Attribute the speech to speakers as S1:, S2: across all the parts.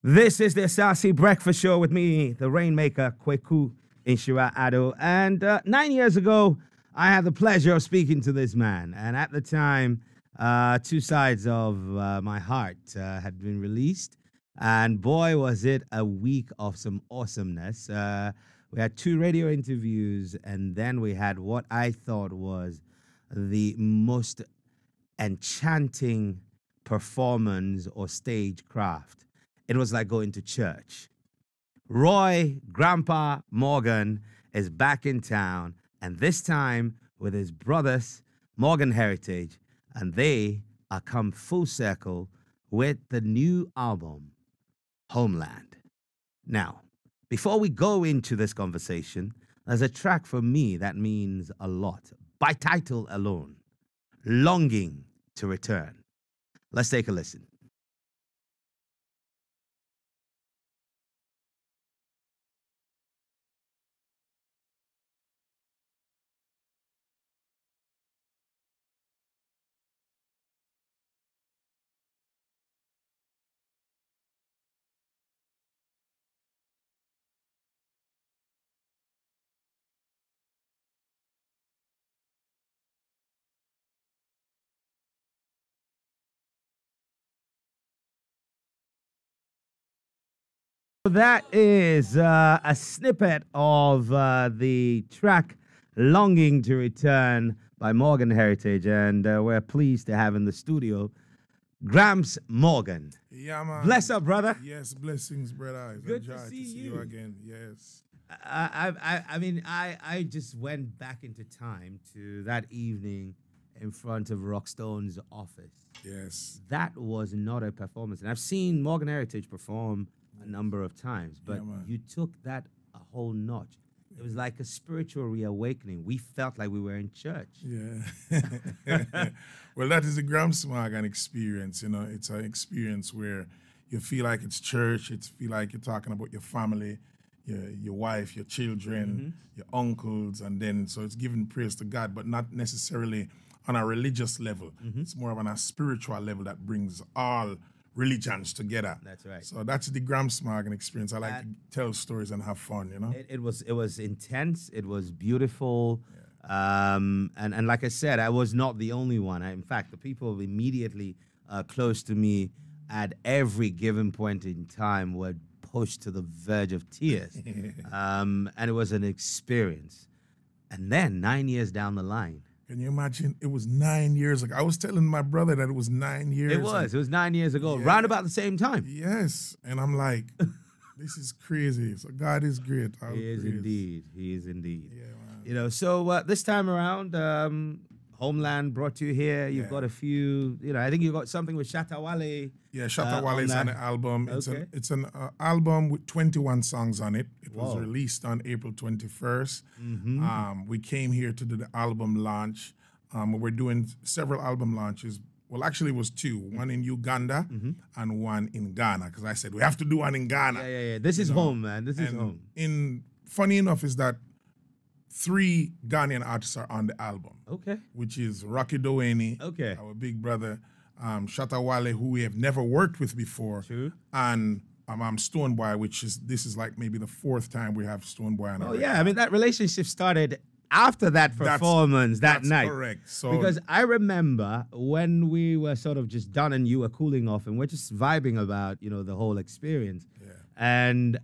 S1: This is the Sassy Breakfast Show with me, the Rainmaker, Kweku Inshira Ado. And 9 years ago, I had the pleasure of speaking to this man. And at the time, Two Sides of My Heart had been released. And boy, was it a week of some awesomeness. We had 2 radio interviews, and then we had what I thought was the most enchanting performance or stagecraft. It was like going to church. Roy, Grandpa Morgan, is back in town, and this time with his brothers, Morgan Heritage, and they are come full circle with the new album, Homeland. Now, before we go into this conversation, there's a track for me that means a lot. By title alone, Longing to Return. Let's take a listen. That is a snippet of the track Longing to Return by Morgan Heritage, and we're pleased to have in the studio Gramps Morgan.
S2: Yeah, man.
S1: Bless up, brother.
S2: Yes, blessings, brother. It's
S1: Good
S2: a joy
S1: to see you.
S2: again. Yes.
S1: I just went back into time to that evening in front of Rockstone's office.
S2: Yes.
S1: That was not a performance, and I've seen Morgan Heritage perform a number of times, but you took that a whole notch. It was like a spiritual reawakening. We felt like we were in church.
S2: Yeah. Well, that is a GRAMPS MORGAN experience. You know, it's an experience where you feel like it's church. It's feel like you're talking about your family, your wife, your children, your uncles, and then so it's giving praise to God, but not necessarily on a religious level. It's more of on a spiritual level that brings all religions together.
S1: That's right.
S2: So that's the GRAMPS MORGAN experience. I like to tell stories and have fun, you know?
S1: It was intense. It was beautiful. Yeah. And like I said, I was not the only one. In fact, the people immediately close to me at every given point in time were pushed to the verge of tears. And it was an experience. And then 9 years down the line,
S2: can you imagine? It was 9 years ago. I was telling my brother that it was 9 years.
S1: It was 9 years ago, round about the same time.
S2: Yes. And I'm like, this is crazy. So God is great.
S1: He is indeed. He is indeed.
S2: Yeah, man.
S1: You know, so this time around, Homeland brought you here. You've got a few, you know, I think you got something with Shatta Wale.
S2: Yeah, Shatta Wale is on the album.
S1: Okay.
S2: It's an album with 21 songs on it. It was released on April 21st. We came here to do the album launch. We're doing several album launches. Well, actually, it was 2. One in Uganda and one in Ghana, because I said, we have to do one in Ghana.
S1: Yeah. This is home, man. This is home.
S2: Funny enough is that 3 Ghanaian artists are on the album.
S1: Okay.
S2: Which is Rocky Doeni, our big brother, Shatta Wale, who we have never worked with before.
S1: True.
S2: And Stoneboy, this is like maybe the 4th time we have Stoneboy on our record.
S1: I mean, that relationship started after that performance that night.
S2: That's correct. So,
S1: because I remember when we were sort of just done and you were cooling off and we're just vibing about, you know, the whole experience.
S2: Yeah.
S1: And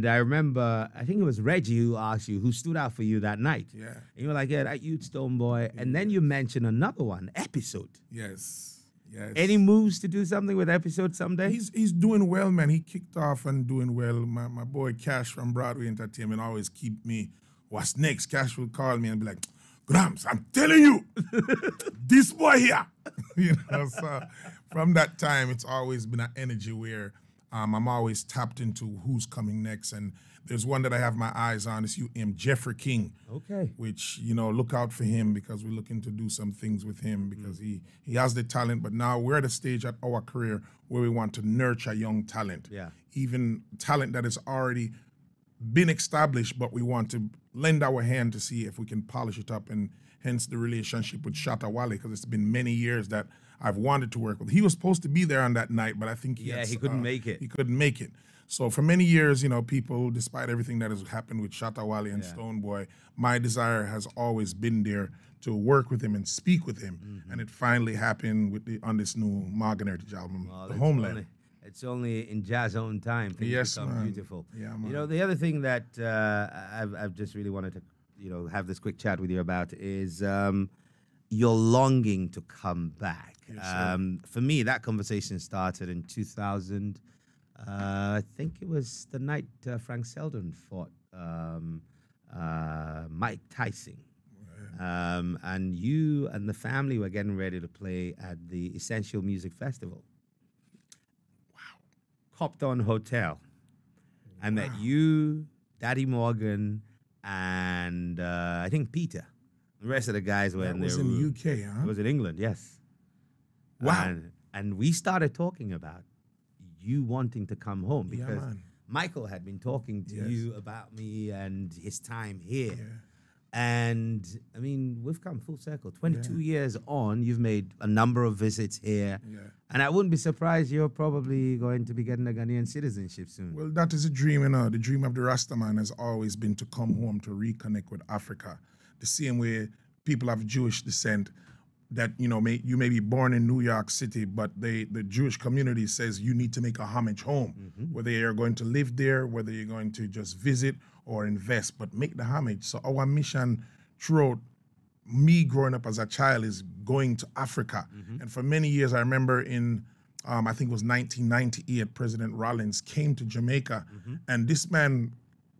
S1: I remember, I think it was Reggie who asked you, who stood out for you that night.
S2: Yeah.
S1: And you were like, yeah, that youth Stoneboy. And then you mentioned another one, Episode.
S2: Yes. Yes.
S1: Any moves to do something with Episode someday?
S2: He's doing well, man. He kicked off and doing well. My boy Cash from Broadway Entertainment always keep me, what's next? Cash will call me and be like, Gramps, I'm telling you, this boy here. You know, so from that time, it's always been an energy where I'm always tapped into who's coming next. And there's one that I have my eyes on. It's Jeffrey King.
S1: Okay.
S2: Which, you know, look out for him because we're looking to do some things with him because he has the talent. But now we're at a stage at our career where we want to nurture young talent.
S1: Yeah.
S2: Even talent that has already been established, but we want to lend our hand to see if we can polish it up and hence the relationship with Shatta Wale, because it's been many years that I've wanted to work with. He was supposed to be there on that night, but I think
S1: he couldn't make it.
S2: He couldn't make it. So for many years, you know, people, despite everything that has happened with Shatta Wale and Stonebwoy, my desire has always been there to work with him and speak with him. And it finally happened with on this new Morgan Heritage album, The Homeland.
S1: It's only in jazz own time things become beautiful.
S2: Yeah, man.
S1: You know, the other thing that I've just really wanted to, you know, have this quick chat with you about is your longing to come back. Yes, for me, that conversation started in 2000. I think it was the night Frank Selden fought Mike Tyson. And you and the family were getting ready to play at the Essential Music Festival. Copton Hotel. I met you, Daddy Morgan, and I think Peter. The rest of the guys were in there.
S2: It was in the UK, huh?
S1: It was in England, yes.
S2: Wow.
S1: And we started talking about you wanting to come home because Michael had been talking to you about me and his time here. Yeah. And, I mean, we've come full circle. 22 years on, you've made a number of visits here. Yeah. And I wouldn't be surprised you're probably going to be getting a Ghanaian citizenship soon.
S2: Well, that is a dream, you know. The dream of the Rastaman has always been to come home, to reconnect with Africa. The same way people of Jewish descent that, you know, you may be born in New York City, but the Jewish community says you need to make a homage home, whether you're going to live there, whether you're going to just visit or invest, but make the homage. So our mission throughout me growing up as a child is going to Africa. And for many years, I remember in, I think it was 1998, President Rollins came to Jamaica, and this man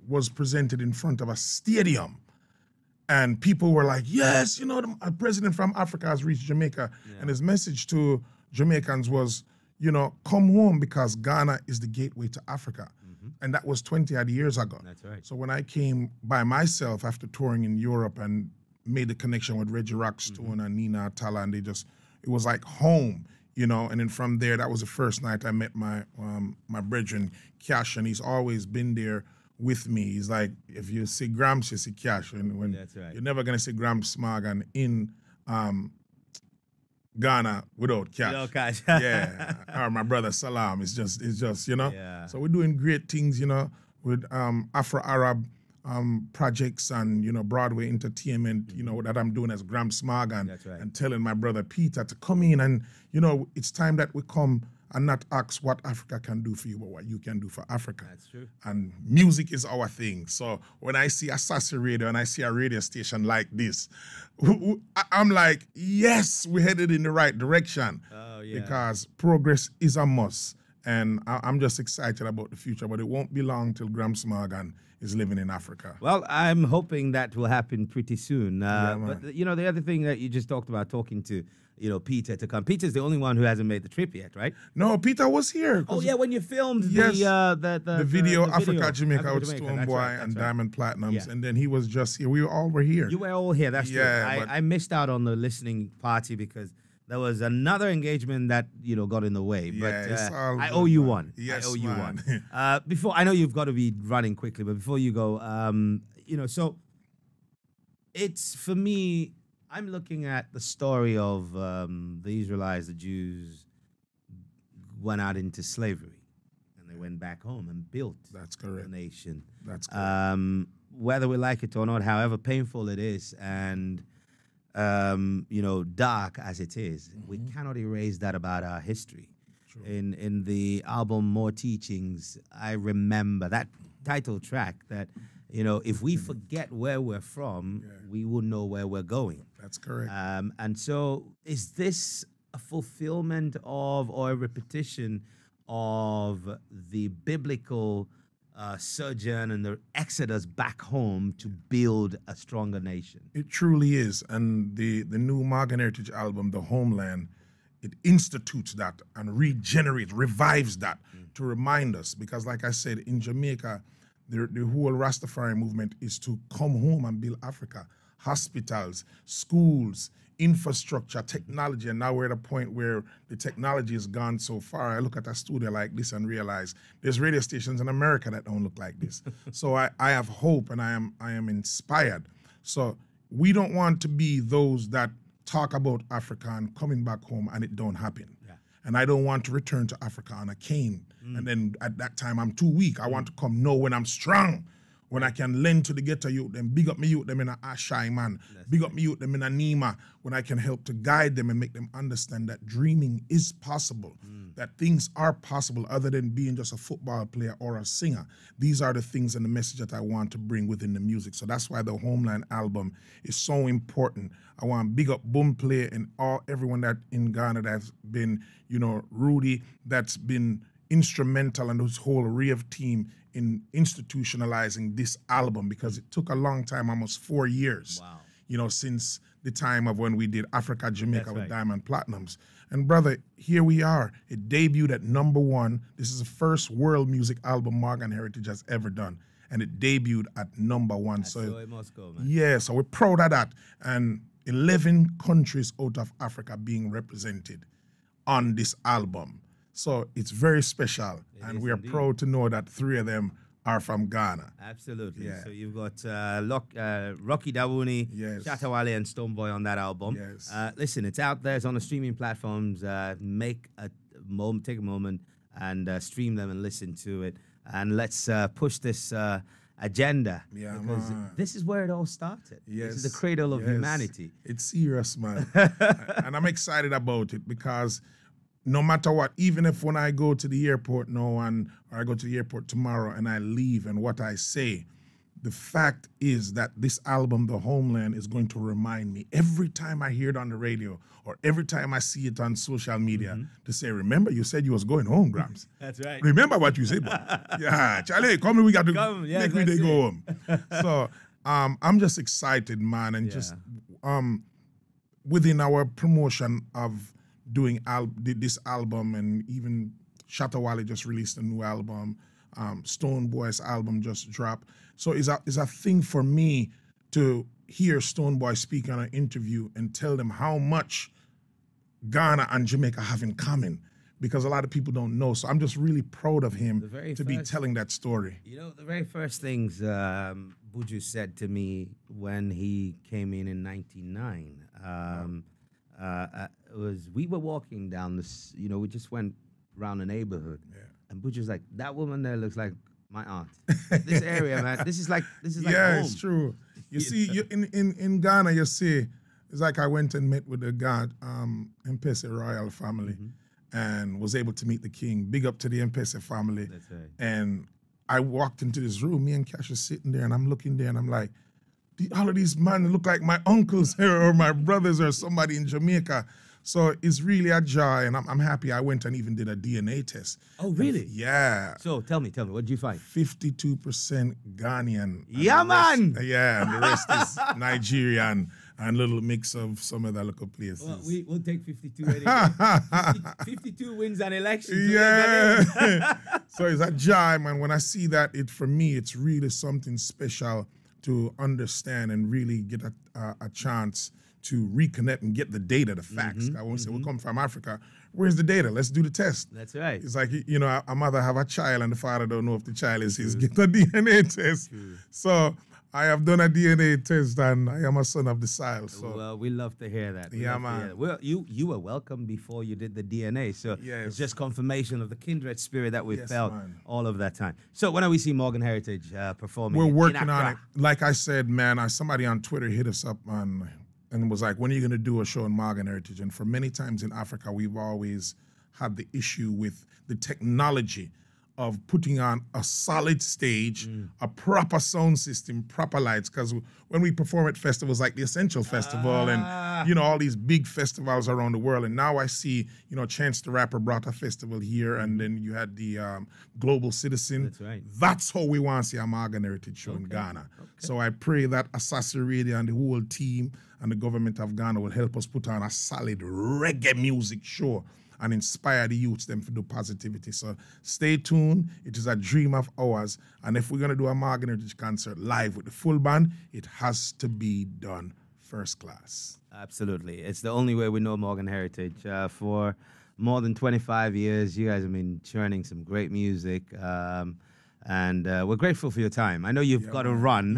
S2: was presented in front of a stadium. And people were like, yes, you know, a president from Africa has reached Jamaica. And his message to Jamaicans was, you know, come home because Ghana is the gateway to Africa. And that was 20-odd years ago.
S1: That's right.
S2: So when I came by myself after touring in Europe and made the connection with Reggie Rockstone and Nina Atala, and it was like home, you know. And then from there, that was the first night I met my brethren, Cash, and he's always been there with me. He's like, if you see Gramps, you see Cash. And
S1: That's right.
S2: You're never going to see Gramps Morgan in Ghana without Cash.
S1: Without Cash.
S2: Yeah. Or my brother Salam. It's just, you know.
S1: Yeah.
S2: So we're doing great things, you know, with Afro-Arab projects and, you know, Broadway entertainment, you know, that I'm doing as Gramps Morgan.
S1: That's right.
S2: And telling my brother Peter to come in and, you know, it's time that we come and not ask what Africa can do for you, but what you can do for Africa.
S1: That's true.
S2: And music is our thing. So when I see a Sassy radio and I see a radio station like this, I'm like, yes, we're headed in the right direction.
S1: Oh, yeah.
S2: Because progress is a must. And I'm just excited about the future, but it won't be long till Gramps Morgan is living in Africa.
S1: Well, I'm hoping that will happen pretty soon. But, you know, the other thing that you just talked about, talking to, you know, Peter to come. Peter's the only one who hasn't made the trip yet, right?
S2: No, Peter was here.
S1: Oh, yeah, when you filmed
S2: the video Africa, Jamaica
S1: Africa,
S2: with Stonebwoy and Diamond Platinums, and then he was just here. We all were here.
S1: You were all here, that's true. I missed out on the listening party because there was another engagement that, you know, got in the way. But I owe you one.
S2: Yes,
S1: I owe you one. Before, I know you've got to be running quickly, but before you go, you know, so it's, for me, I'm looking at the story of the Israelites, the Jews, went out into slavery, and they went back home and built a nation.
S2: That's correct.
S1: Whether we like it or not, however painful it is, and you know, dark as it is, we cannot erase that about our history.
S2: True.
S1: In the album More Teachings, I remember that title track that, you know, if we forget where we're from, we will know where we're going.
S2: That's correct.
S1: And so is this a fulfillment of or a repetition of the biblical sojourn and the exodus back home to build a stronger nation?
S2: It truly is. And the new Morgan Heritage album, The Homeland, it institutes that and regenerates, revives that to remind us. Because like I said, in Jamaica, the whole Rastafari movement is to come home and build Africa. Hospitals, schools, infrastructure, technology, and now we're at a point where the technology has gone so far. I look at a studio like this and realize there's radio stations in America that don't look like this. So I have hope and I am inspired. So we don't want to be those that talk about Africa and coming back home and it don't happen.
S1: Yeah.
S2: And I don't want to return to Africa on a cane. And then at that time, I'm too weak. I want to come know when I'm strong, when I can lend to the ghetto youth, them big up me youth, them in a Ashai, man. Big up me youth, them in a Nima, when I can help to guide them and make them understand that dreaming is possible, that things are possible other than being just a football player or a singer. These are the things and the message that I want to bring within the music. So that's why the Homeland album is so important. I want big up Boomplay and everyone that in Ghana that's been, Rudy, that's been instrumental and this whole Rev team in institutionalizing this album, because it took a long time, almost 4 years, since the time of when we did Africa, Jamaica with Diamond Platinums. And brother, here we are. It debuted at #1. This is the first world music album Morgan Heritage has ever done. And it debuted at #1.
S1: So it must go, man.
S2: Yeah, so we're proud of that. And 11 countries out of Africa being represented on this album. So it's very special, and we are proud to know that 3 of them are from Ghana.
S1: Absolutely. Yeah. So you've got Rocky Dawuni, Shatawale, and Stonebwoy on that album.
S2: Yes.
S1: Listen, it's out there. It's on the streaming platforms. Take a moment and stream them and listen to it. And let's push this agenda, because this is where it all started.
S2: Yes.
S1: This is the cradle of humanity.
S2: It's serious, man. And I'm excited about it, because no matter what, even if when I go to the airport now or I go to the airport tomorrow and I leave and what I say, the fact is that this album, The Homeland, is going to remind me every time I hear it on the radio or every time I see it on social media to say, remember, you said you was going home, Gramps.
S1: That's right.
S2: Remember what you said, man. Yeah, Charlie, come, we got to make me go home. So I'm just excited, man, and just within our promotion of doing this album, and even Shatawale just released a new album. Stonebwoy's album just dropped. So it's a thing for me to hear Stonebwoy speak on an interview and tell them how much Ghana and Jamaica have in common, because a lot of people don't know. So I'm just really proud of him to be telling that story.
S1: The very first things Buju said to me when he came in 99, was we were walking down this, we just went around the neighborhood, and Butch was like, that woman there looks like my aunt. This area, man, this is like
S2: yeah,
S1: home.
S2: It's true. You see, in Ghana, you see, it's like I went and met with the Mpese royal family and was able to meet the king. Big up to the Mpese family.
S1: That's right.
S2: And I walked into this room, me and Cash are sitting there, and I'm looking there, and I'm like, all of these men look like my uncles here or my brothers or somebody in Jamaica. So it's really a joy, and I'm happy I went and even did a DNA test.
S1: Oh, really?
S2: Yeah.
S1: So tell me, what did you find?
S2: 52% Ghanaian.
S1: Yeah, man.
S2: Yeah, and the rest is Nigerian and a little mix of some other local places.
S1: Well, we'll take 52 anyway. 52 wins an election.
S2: Yeah. So it's a joy, man. When I see that, for me, it's really something special to understand and really get a chance to reconnect and get the data, the facts. I won't say we come from Africa. Where's the data? Let's do the test.
S1: That's right.
S2: It's like, a mother have a child and the father don't know if the child is his. Get a DNA test. True. So I have done a DNA test, and I am a son of the soil. So.
S1: Well, we love to hear that.
S2: Man.
S1: Well, you were welcome before you did the DNA, so it's just confirmation of the kindred spirit that we felt all of that time. So when are we see Morgan Heritage performing?
S2: We're working on it. Like I said, man, somebody on Twitter hit us up and was like, when are you going to do a show in Morgan Heritage? And for many times in Africa, we've always had the issue with the technology of putting on a solid stage, a proper sound system, proper lights. Because when we perform at festivals like the Essential Festival and, all these big festivals around the world, and now I see, Chance the Rapper brought a festival here, and then you had the Global Citizen.
S1: That's right.
S2: That's how we want to see a Morgan Heritage show in Ghana. Okay. So I pray that Assassin Radio and the whole team and the government of Ghana will help us put on a solid reggae music show and inspire the youths them to do positivity. So stay tuned. It is a dream of ours. And if we're going to do a Morgan Heritage concert live with the full band, it has to be done first class.
S1: Absolutely. It's the only way we know Morgan Heritage. For more than 25 years, you guys have been churning some great music. And we're grateful for your time. I know you've got to run,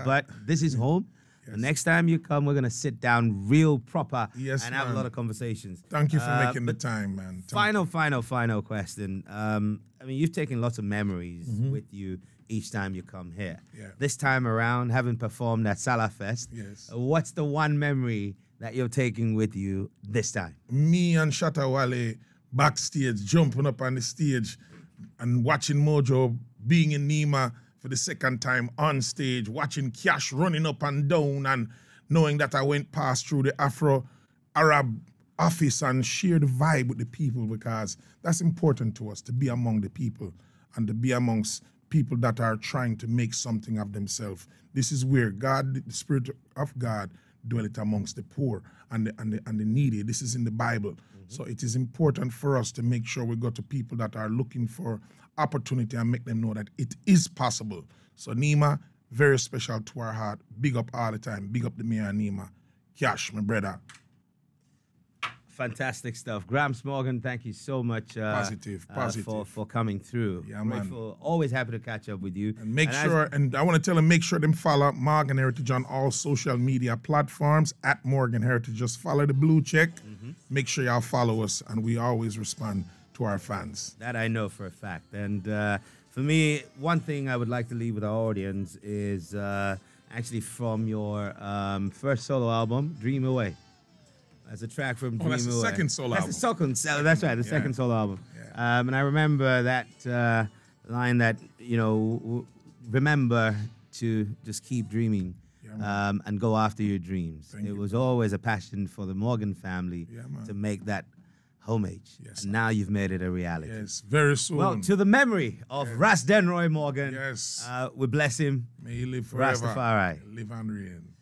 S1: but this is home. The next time you come, we're going to sit down real proper and have a
S2: man.
S1: lot of conversations.
S2: Thank you for making the time, man.
S1: Final question. I mean, you've taken lots of memories with you each time you come here.
S2: Yeah.
S1: This time around, having performed at Salah Fest, what's the one memory that you're taking with you this time?
S2: Me and Shatta Wale backstage, jumping up on the stage and watching Mojo being in Nima for the second time on stage, watching Cash running up and down and knowing that I went past through the Afro-Arab office and share the vibe with the people, because that's important to us, to be among the people and to be amongst people that are trying to make something of themselves. This is where God, the Spirit of God, dwelleth amongst the poor and the needy. This is in the Bible. So it is important for us to make sure we go to people that are looking for opportunity and make them know that it is possible. So Nima, very special to our heart. Big up all the time. Big up the mayor Nima. Cash, my brother.
S1: Fantastic stuff. Gramps Morgan, thank you so much
S2: positive.
S1: For coming through.
S2: Yeah, man.
S1: Always happy to catch up with you.
S2: And I want to tell them, make sure them follow Morgan Heritage on all social media platforms, at Morgan Heritage. Just follow the blue check. Make sure y'all follow us, and we always respond to our fans.
S1: That I know for a fact. And for me, one thing I would like to leave with our audience is actually from your first solo album, Dream Away. That's a track from Dream Away.
S2: That's the second solo album.
S1: That's right, the second solo album.
S2: Yeah.
S1: And I remember that line that, remember to just keep dreaming and go after your dreams. It was always a passion for the Morgan family to make that homage.
S2: Yes,
S1: and now you've made it a reality.
S2: Yes, very soon.
S1: Well, to the memory of Ras Denroy Morgan,
S2: yes,
S1: we bless him.
S2: May he live forever.
S1: Rastafari.
S2: Live and reign.